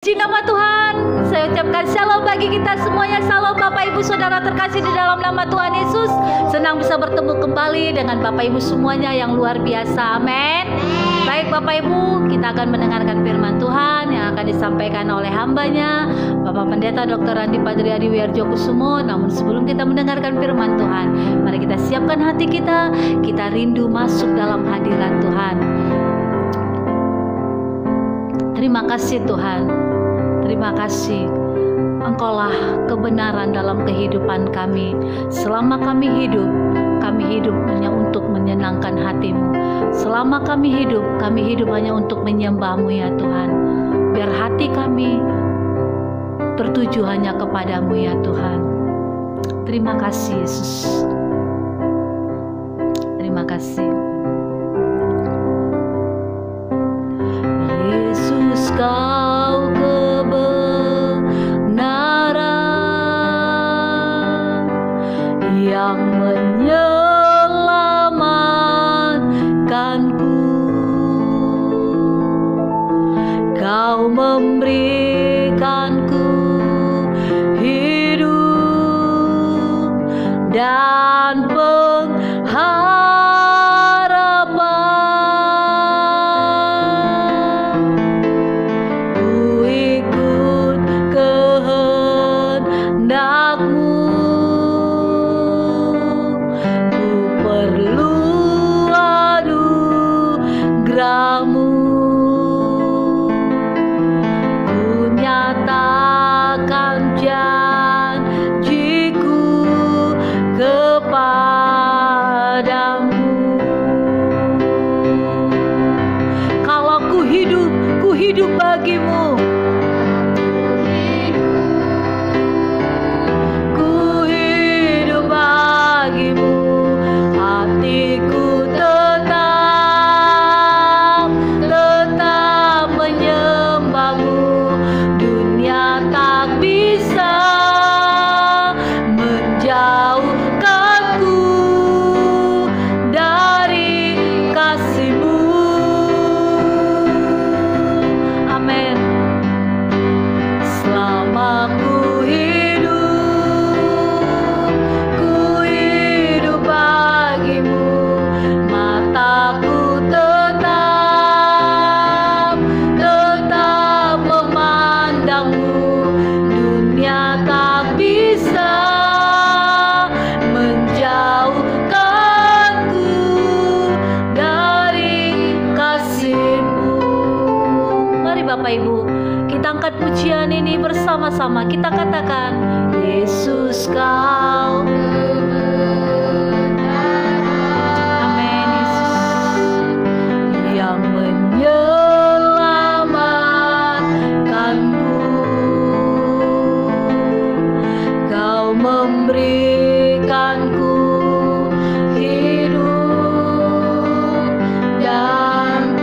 Puji nama Tuhan, saya ucapkan shalom bagi kita semuanya. Shalom Bapak Ibu Saudara terkasih di dalam nama Tuhan Yesus. Senang bisa bertemu kembali dengan Bapak Ibu semuanya yang luar biasa. Amin. Baik Bapak Ibu, kita akan mendengarkan firman Tuhan yang akan disampaikan oleh hambanya Bapak Pendeta Dr. Andi Padriadi Wiarjokusumo. Namun sebelum kita mendengarkan firman Tuhan, mari kita siapkan hati kita rindu masuk dalam hadirat Tuhan. Terima kasih Tuhan. Terima kasih, Engkaulah kebenaran dalam kehidupan kami. Selama kami hidup hanya untuk menyenangkan hati-Mu. Selama kami hidup hanya untuk menyembah-Mu ya Tuhan. Biar hati kami tertuju hanya kepadamu ya Tuhan. Terima kasih Yesus. Terima kasih. Yesus, Kau kebenaran yang menyelamatkanku. Kau memberikanku hidup dan hidup bagimu. Ku hidup bagimu. Hatiku tetap menyembahmu. Dunia tak bisa menjauhkanku dari kasih-Mu. Amin. Selama ku hidup bagimu. Mataku tetap memandangmu. Dunia tak bisa menjauhkanku dari kasih-Mu. Mari Bapak Ibu, kita angkat pujian ini bersama-sama. Kita katakan, Yesus Kau kebenaran. Amin Yesus. Yang menyelamatkanku. Kau memberikanku hidup dan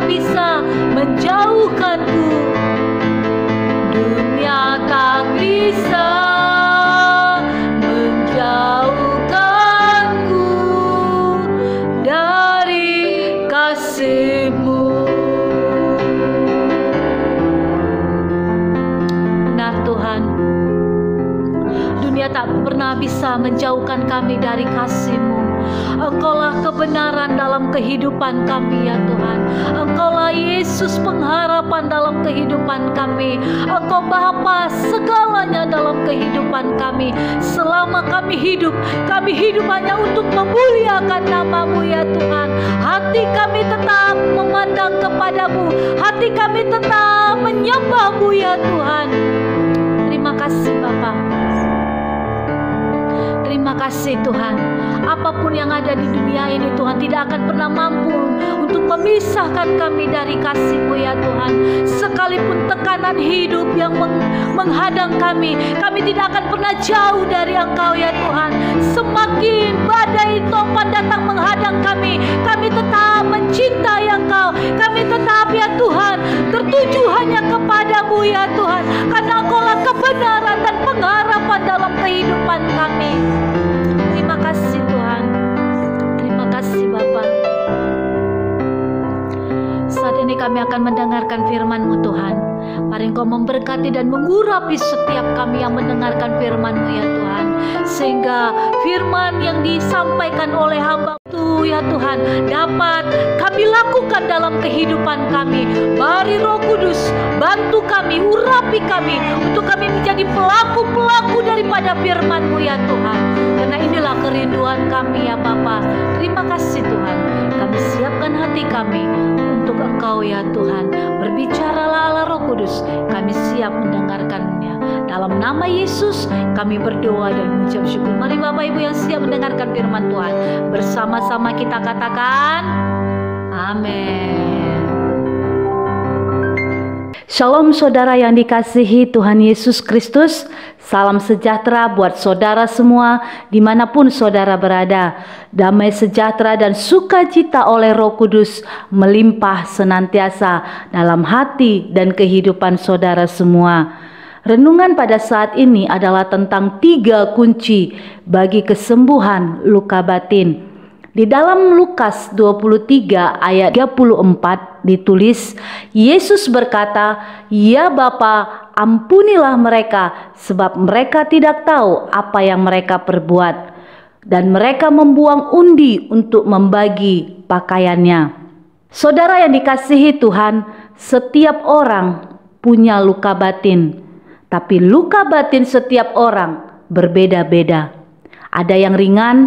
bisa menjauhkanku. Dunia tak bisa menjauhkanku dari kasih-Mu. Benar Tuhan, dunia tak pernah bisa menjauhkan kami dari kasih-Mu. Engkaulah kebenaran dalam kehidupan kami ya Tuhan. Engkaulah Yesus pengharapan dalam kehidupan kami. Engkau Bapa segalanya dalam kehidupan kami. Selama kami hidup hanya untuk memuliakan nama-Mu ya Tuhan. Hati kami tetap memandang kepadamu. Hati kami tetap menyembah-Mu ya Tuhan. Terima kasih Bapa. Terima kasih Tuhan. Apapun yang ada di dunia ini Tuhan tidak akan pernah mampu untuk memisahkan kami dari kasih-Mu ya Tuhan. Sekalipun tekanan hidup yang menghadang kami tidak akan pernah jauh dari Engkau ya Tuhan. Semakin badai topan datang menghadang kami tetap mencintai Engkau. Kami tetap ya Tuhan tertuju hanya kepadamu ya Tuhan. Karena Engkaulah kebenaran dan pengharapan dalam kehidupan kami. Terima kasih Tuhan. Terima kasih Bapa. Saat ini kami akan mendengarkan firman-Mu Tuhan. Mari Engkau memberkati dan mengurapi setiap kami yang mendengarkan firman-Mu ya Tuhan. Sehingga firman yang disampaikan oleh hamba itu ya Tuhan dapat kami lakukan dalam kehidupan kami. Mari Roh Kudus bantu kami, urapi kami untuk kami menjadi pelaku-pelaku daripada firman-Mu ya Tuhan. Karena inilah kerinduan kami ya Bapa. Terima kasih Tuhan. Kami siapkan hati kami untuk Engkau ya Tuhan. Berbicaralah Allah Roh Kudus. Kami siap mendengarkannya. Dalam nama Yesus kami berdoa dan mengucap syukur. Mari Bapak Ibu yang siap mendengarkan firman Tuhan, bersama-sama kita katakan amin. Shalom saudara yang dikasihi Tuhan Yesus Kristus. Salam sejahtera buat saudara semua dimanapun saudara berada. Damai sejahtera dan sukacita oleh Roh Kudus melimpah senantiasa dalam hati dan kehidupan saudara semua. Renungan pada saat ini adalah tentang 3 kunci bagi kesembuhan luka batin. Di dalam Lukas 23 ayat 34 ditulis, Yesus berkata, "Ya Bapa, ampunilah mereka, sebab mereka tidak tahu apa yang mereka perbuat." Dan mereka membuang undi untuk membagi pakaiannya. Saudara yang dikasihi Tuhan, setiap orang punya luka batin. Tapi luka batin setiap orang berbeda-beda. Ada yang ringan,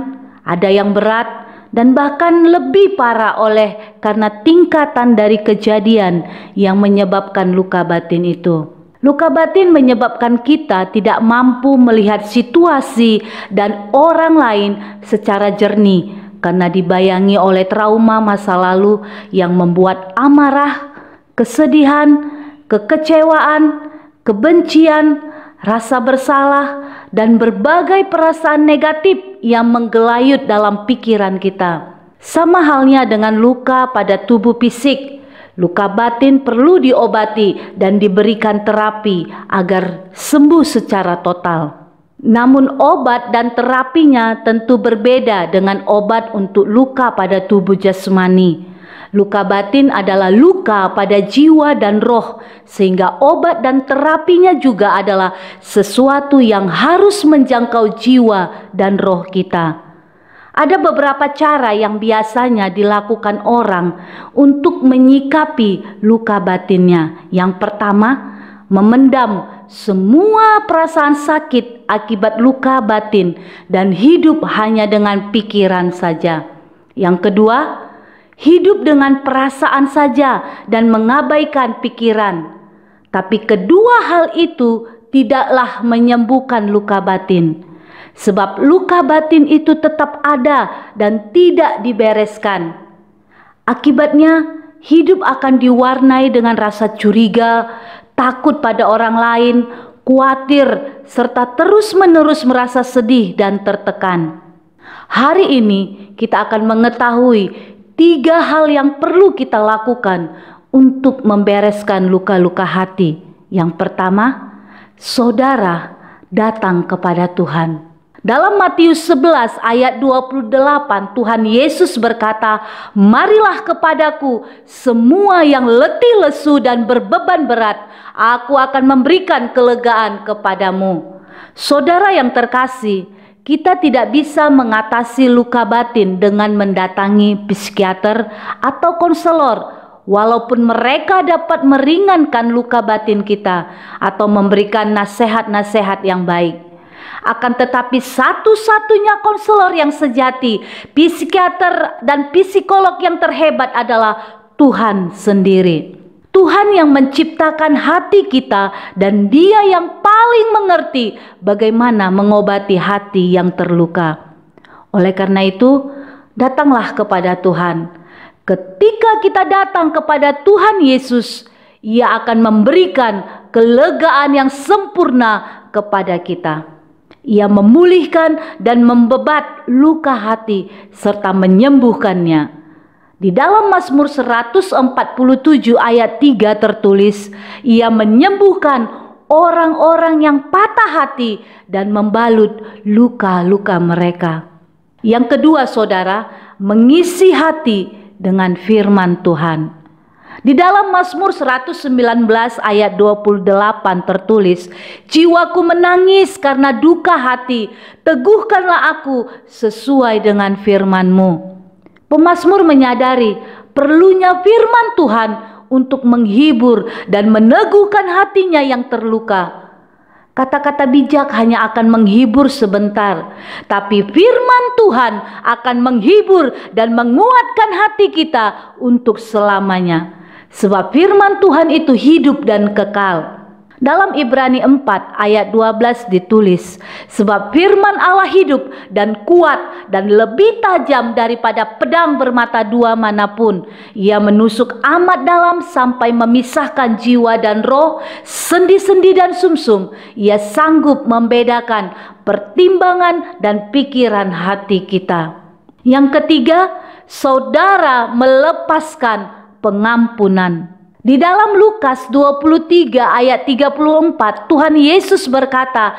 ada yang berat, dan bahkan lebih parah oleh karena tingkatan dari kejadian yang menyebabkan luka batin itu. Luka batin menyebabkan kita tidak mampu melihat situasi dan orang lain secara jernih karena dibayangi oleh trauma masa lalu yang membuat amarah, kesedihan, kekecewaan, kebencian, rasa bersalah, dan berbagai perasaan negatif yang menggelayut dalam pikiran kita. Sama halnya dengan luka pada tubuh fisik, luka batin perlu diobati dan diberikan terapi agar sembuh secara total. Namun obat dan terapinya tentu berbeda dengan obat untuk luka pada tubuh jasmani. Luka batin adalah luka pada jiwa dan roh, sehingga obat dan terapinya juga adalah sesuatu yang harus menjangkau jiwa dan roh kita. Ada beberapa cara yang biasanya dilakukan orang untuk menyikapi luka batinnya. Yang pertama, memendam semua perasaan sakit akibat luka batin dan hidup hanya dengan pikiran saja. Yang kedua, hidup dengan perasaan saja dan mengabaikan pikiran. Tapi kedua hal itu tidaklah menyembuhkan luka batin. Sebab luka batin itu tetap ada dan tidak dibereskan. Akibatnya hidup akan diwarnai dengan rasa curiga, takut pada orang lain, khawatir, serta terus-menerus merasa sedih dan tertekan. Hari ini kita akan mengetahui 3 hal yang perlu kita lakukan untuk membereskan luka-luka hati. Yang pertama, saudara datang kepada Tuhan. Dalam Matius 11 ayat 28, Tuhan Yesus berkata, "Marilah kepadaku semua yang letih lesu dan berbeban berat, aku akan memberikan kelegaan kepadamu." Saudara yang terkasih, kita tidak bisa mengatasi luka batin dengan mendatangi psikiater atau konselor, walaupun mereka dapat meringankan luka batin kita atau memberikan nasihat-nasihat yang baik. Akan tetapi satu-satunya konselor yang sejati, psikiater dan psikolog yang terhebat adalah Tuhan sendiri. Tuhan yang menciptakan hati kita dan Dia yang paling mengerti bagaimana mengobati hati yang terluka. Oleh karena itu, datanglah kepada Tuhan. Ketika kita datang kepada Tuhan Yesus, Ia akan memberikan kelegaan yang sempurna kepada kita. Ia memulihkan dan membebat luka hati serta menyembuhkannya. Di dalam Mazmur 147 ayat 3 tertulis, Ia menyembuhkan orang-orang yang patah hati dan membalut luka-luka mereka. Yang kedua, saudara, mengisi hati dengan firman Tuhan. Di dalam Mazmur 119 ayat 28 tertulis, "Jiwaku menangis karena duka hati, teguhkanlah aku sesuai dengan firman-Mu." Pemazmur menyadari perlunya firman Tuhan untuk menghibur dan meneguhkan hatinya yang terluka. Kata-kata bijak hanya akan menghibur sebentar, tapi firman Tuhan akan menghibur dan menguatkan hati kita untuk selamanya. Sebab firman Tuhan itu hidup dan kekal. Dalam Ibrani 4 ayat 12 ditulis, "Sebab firman Allah hidup dan kuat dan lebih tajam daripada pedang bermata dua manapun. Ia menusuk amat dalam sampai memisahkan jiwa dan roh, sendi-sendi dan sumsum. Ia sanggup membedakan pertimbangan dan pikiran hati kita." Yang ketiga, saudara melepaskan pengampunan. Di dalam Lukas 23 ayat 34, Tuhan Yesus berkata,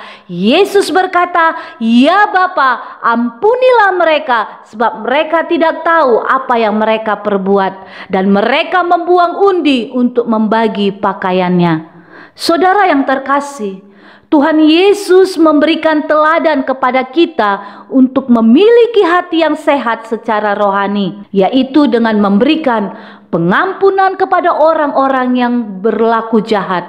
"Ya Bapa, ampunilah mereka, sebab mereka tidak tahu apa yang mereka perbuat." Dan mereka membuang undi untuk membagi pakaiannya. Saudara yang terkasih, Tuhan Yesus memberikan teladan kepada kita untuk memiliki hati yang sehat secara rohani, yaitu dengan memberikan pengampunan kepada orang-orang yang berlaku jahat.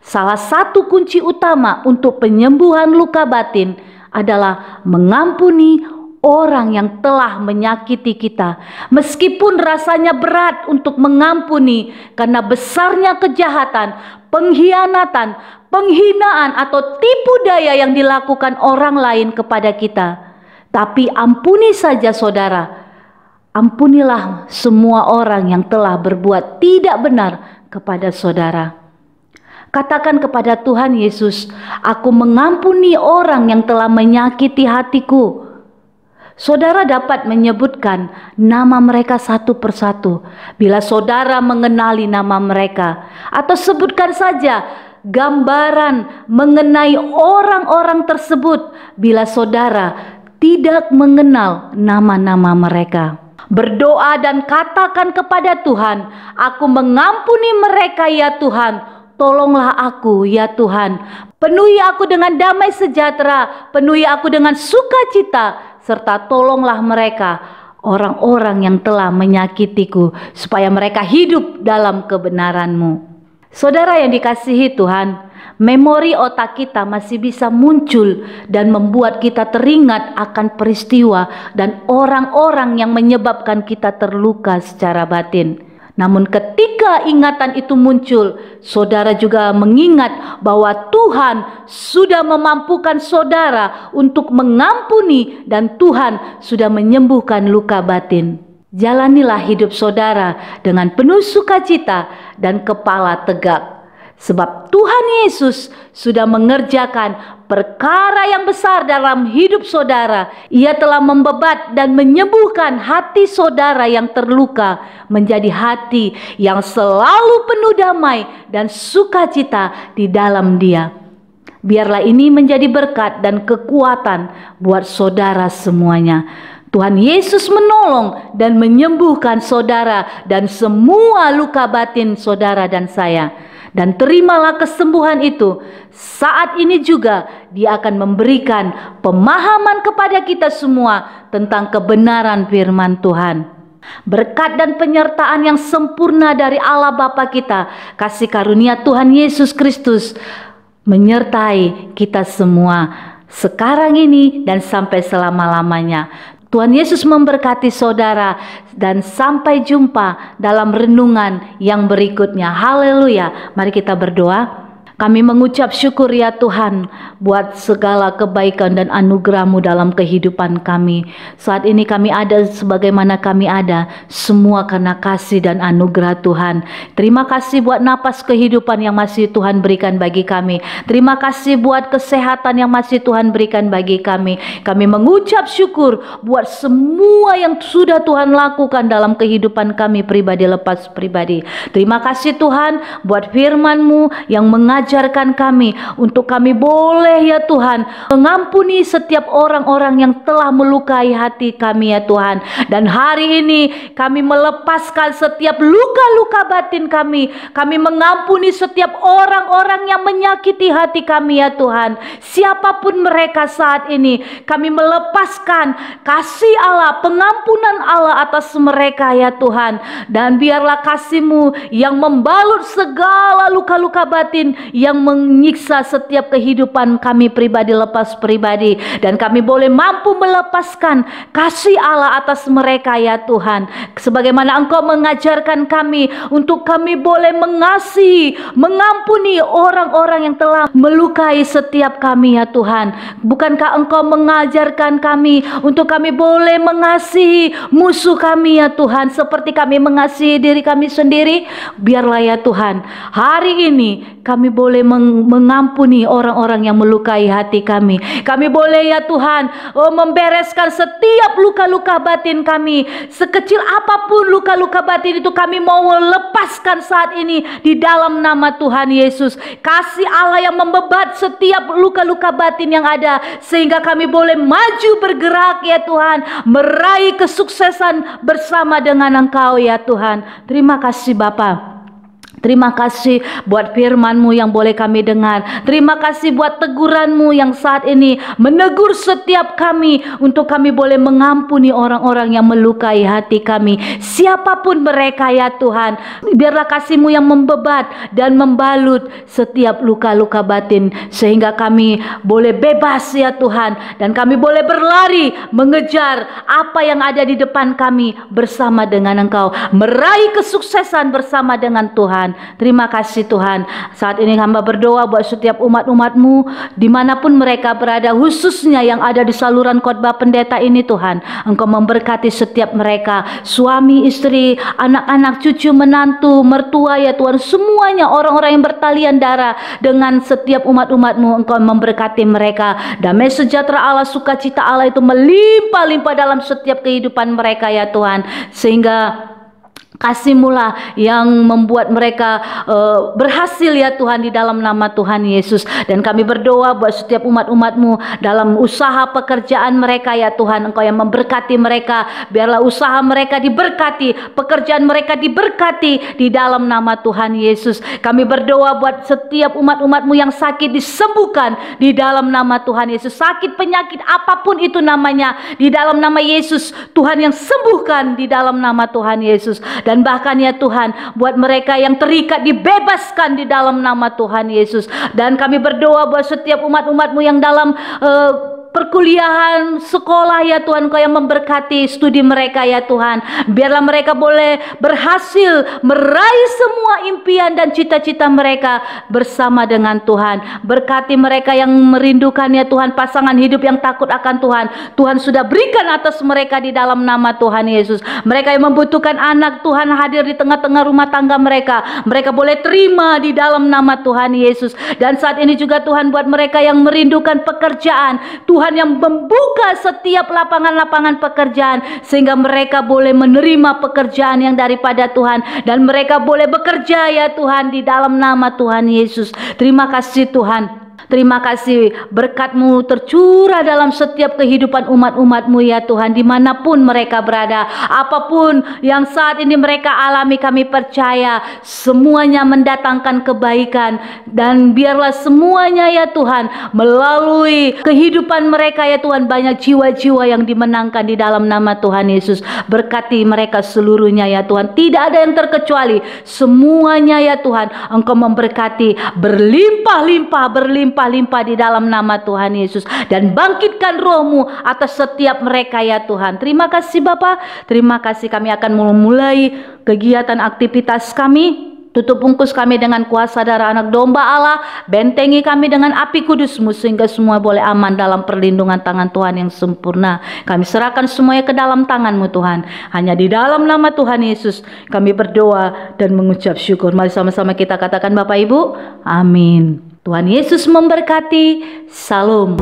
Salah satu kunci utama untuk penyembuhan luka batin adalah mengampuni orang yang telah menyakiti kita, meskipun rasanya berat untuk mengampuni karena besarnya kejahatan, pengkhianatan, penghinaan atau tipu daya yang dilakukan orang lain kepada kita. Tapi ampuni saja saudara. Ampunilah semua orang yang telah berbuat tidak benar kepada saudara. Katakan kepada Tuhan Yesus, "Aku mengampuni orang yang telah menyakiti hatiku." Saudara dapat menyebutkan nama mereka satu persatu bila saudara mengenali nama mereka, atau sebutkan saja gambaran mengenai orang-orang tersebut bila saudara tidak mengenal nama-nama mereka. Berdoa dan katakan kepada Tuhan, "Aku mengampuni mereka ya Tuhan, tolonglah aku ya Tuhan. Penuhi aku dengan damai sejahtera, penuhi aku dengan sukacita, serta tolonglah mereka, orang-orang yang telah menyakitiku, supaya mereka hidup dalam kebenaran-Mu." Saudara yang dikasihi Tuhan, memori otak kita masih bisa muncul dan membuat kita teringat akan peristiwa dan orang-orang yang menyebabkan kita terluka secara batin. Namun ketika ingatan itu muncul, saudara juga mengingat bahwa Tuhan sudah memampukan saudara untuk mengampuni dan Tuhan sudah menyembuhkan luka batin. Jalanilah hidup saudara dengan penuh sukacita dan kepala tegak. Sebab Tuhan Yesus sudah mengerjakan perkara yang besar dalam hidup saudara. Ia telah membebat dan menyembuhkan hati saudara yang terluka menjadi hati yang selalu penuh damai dan sukacita di dalam Dia. Biarlah ini menjadi berkat dan kekuatan buat saudara semuanya. Tuhan Yesus menolong dan menyembuhkan saudara dan semua luka batin saudara dan saya. Dan terimalah kesembuhan itu. Saat ini juga Dia akan memberikan pemahaman kepada kita semua tentang kebenaran firman Tuhan. Berkat dan penyertaan yang sempurna dari Allah Bapa kita, kasih karunia Tuhan Yesus Kristus menyertai kita semua sekarang ini dan sampai selama-lamanya. Tuhan Yesus memberkati saudara dan sampai jumpa dalam renungan yang berikutnya. Haleluya. Mari kita berdoa. Kami mengucap syukur ya Tuhan buat segala kebaikan dan anugerah-Mu dalam kehidupan kami. Saat ini kami ada sebagaimana kami ada, semua karena kasih dan anugerah Tuhan. Terima kasih buat napas kehidupan yang masih Tuhan berikan bagi kami. Terima kasih buat kesehatan yang masih Tuhan berikan bagi kami. Kami mengucap syukur buat semua yang sudah Tuhan lakukan dalam kehidupan kami pribadi lepas pribadi. Terima kasih Tuhan buat firman-Mu yang mengajarkan kami untuk kami boleh ya Tuhan mengampuni setiap orang-orang yang telah melukai hati kami ya Tuhan. Dan hari ini kami melepaskan setiap luka-luka batin kami. Kami mengampuni setiap orang-orang yang menyakiti hati kami ya Tuhan. Siapapun mereka saat ini, kami melepaskan kasih Allah, pengampunan Allah atas mereka ya Tuhan. Dan biarlah kasih-Mu yang membalut segala luka-luka batin yang menyiksa setiap kehidupan kami pribadi lepas pribadi, dan kami boleh mampu melepaskan kasih Allah atas mereka ya Tuhan, sebagaimana Engkau mengajarkan kami untuk kami boleh mengasihi, mengampuni orang-orang yang telah melukai setiap kami ya Tuhan. Bukankah Engkau mengajarkan kami untuk kami boleh mengasihi musuh kami ya Tuhan, seperti kami mengasihi diri kami sendiri? Biarlah ya Tuhan, hari ini kami boleh mengampuni orang-orang yang melukai hati kami. Kami boleh ya Tuhan membereskan setiap luka-luka batin kami. Sekecil apapun luka-luka batin itu, kami mau lepaskan saat ini di dalam nama Tuhan Yesus. Kasih Allah yang membebat setiap luka-luka batin yang ada, sehingga kami boleh maju bergerak ya Tuhan, meraih kesuksesan bersama dengan Engkau ya Tuhan. Terima kasih Bapa. Terima kasih buat firman-Mu yang boleh kami dengar. Terima kasih buat teguran-Mu yang saat ini menegur setiap kami untuk kami boleh mengampuni orang-orang yang melukai hati kami, siapapun mereka ya Tuhan. Biarlah kasih-Mu yang membebat dan membalut setiap luka-luka batin, sehingga kami boleh bebas ya Tuhan, dan kami boleh berlari mengejar apa yang ada di depan kami bersama dengan Engkau, meraih kesuksesan bersama dengan Tuhan. Terima kasih Tuhan. Saat ini hamba berdoa buat setiap umat-umat-Mu dimanapun mereka berada, khususnya yang ada di saluran khotbah pendeta ini Tuhan. Engkau memberkati setiap mereka, suami, istri, anak-anak, cucu, menantu, mertua ya Tuhan, semuanya orang-orang yang bertalian darah dengan setiap umat-umat-Mu. Engkau memberkati mereka. Damai sejahtera Allah, sukacita Allah itu melimpah-limpah dalam setiap kehidupan mereka ya Tuhan, sehingga kasih-Mu lah yang membuat mereka berhasil ya Tuhan di dalam nama Tuhan Yesus. Dan kami berdoa buat setiap umat-umat-Mu dalam usaha pekerjaan mereka ya Tuhan. Engkau yang memberkati mereka. Biarlah usaha mereka diberkati, pekerjaan mereka diberkati di dalam nama Tuhan Yesus. Kami berdoa buat setiap umat-umat-Mu yang sakit disembuhkan di dalam nama Tuhan Yesus. Sakit, penyakit apapun itu namanya, di dalam nama Yesus Tuhan yang sembuhkan di dalam nama Tuhan Yesus. Dan bahkan ya Tuhan, buat mereka yang terikat dibebaskan di dalam nama Tuhan Yesus. Dan kami berdoa buat setiap umat-umat-Mu yang dalam perkuliahan, sekolah ya Tuhan, Engkau yang memberkati studi mereka ya Tuhan. Biarlah mereka boleh berhasil meraih semua impian dan cita-cita mereka bersama dengan Tuhan. Berkati mereka yang merindukan ya Tuhan pasangan hidup yang takut akan Tuhan. Tuhan sudah berikan atas mereka di dalam nama Tuhan Yesus. Mereka yang membutuhkan anak, Tuhan hadir di tengah-tengah rumah tangga mereka. Mereka boleh terima di dalam nama Tuhan Yesus. Dan saat ini juga Tuhan buat mereka yang merindukan pekerjaan, Tuhan yang membuka setiap lapangan-lapangan pekerjaan sehingga mereka boleh menerima pekerjaan yang daripada Tuhan dan mereka boleh bekerja ya Tuhan di dalam nama Tuhan Yesus. Terima kasih Tuhan. Terima kasih berkat-Mu tercurah dalam setiap kehidupan umat-umat-Mu ya Tuhan, dimanapun mereka berada. Apapun yang saat ini mereka alami, kami percaya semuanya mendatangkan kebaikan. Dan biarlah semuanya ya Tuhan melalui kehidupan mereka ya Tuhan, banyak jiwa-jiwa yang dimenangkan di dalam nama Tuhan Yesus. Berkati mereka seluruhnya ya Tuhan, tidak ada yang terkecuali. Semuanya ya Tuhan Engkau memberkati berlimpah-limpah di dalam nama Tuhan Yesus, dan bangkitkan Roh-Mu atas setiap mereka ya Tuhan. Terima kasih Bapa, terima kasih. Kami akan memulai kegiatan aktivitas kami. Tutup bungkus kami dengan kuasa darah anak domba Allah. Bentengi kami dengan api kudus-Mu sehingga semua boleh aman dalam perlindungan tangan Tuhan yang sempurna. Kami serahkan semuanya ke dalam tangan-Mu Tuhan. Hanya di dalam nama Tuhan Yesus kami berdoa dan mengucap syukur. Mari sama-sama kita katakan Bapak Ibu, amin. Tuhan Yesus memberkati. Salam.